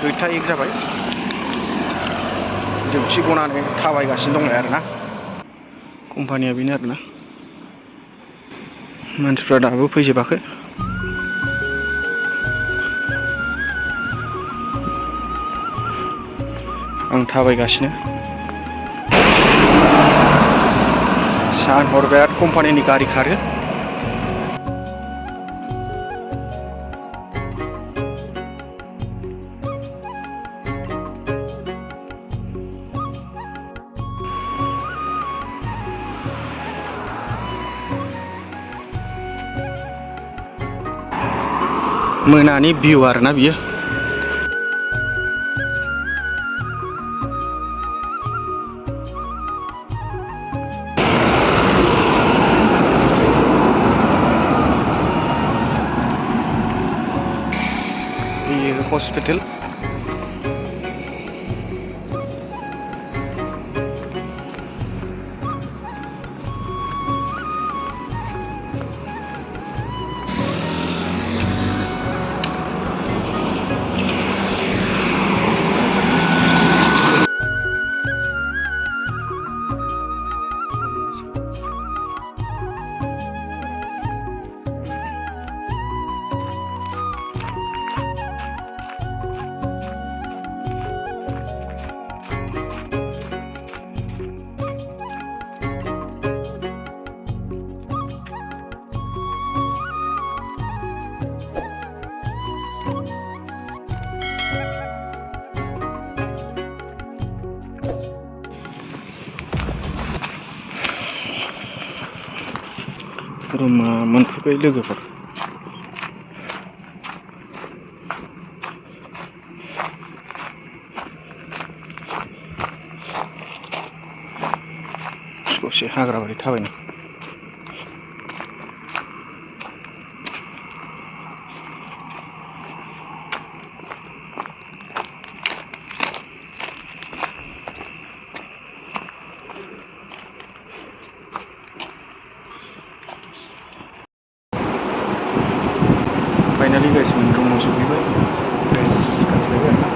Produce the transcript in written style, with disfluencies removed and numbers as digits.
दुइथा एक जाबाय डिउटि गनानै थाबायगासिनो दंलाय आरोना कम्पानिया बेनो आरोना मानसिफ्रा दाबो फैजोबाखै आं थाबायगासिनो सान हर बिराद कम्पानिनि गारि खारो मोनानि भिउ आरोना बियो ये हॉस्पिटल रुमा मोनफैबाय लोगोफोर ससे हाग्राबारि थाबायनो फाइनालि गाइस रुमाव सफैबाय गाइस गानस्लायबाय आरोना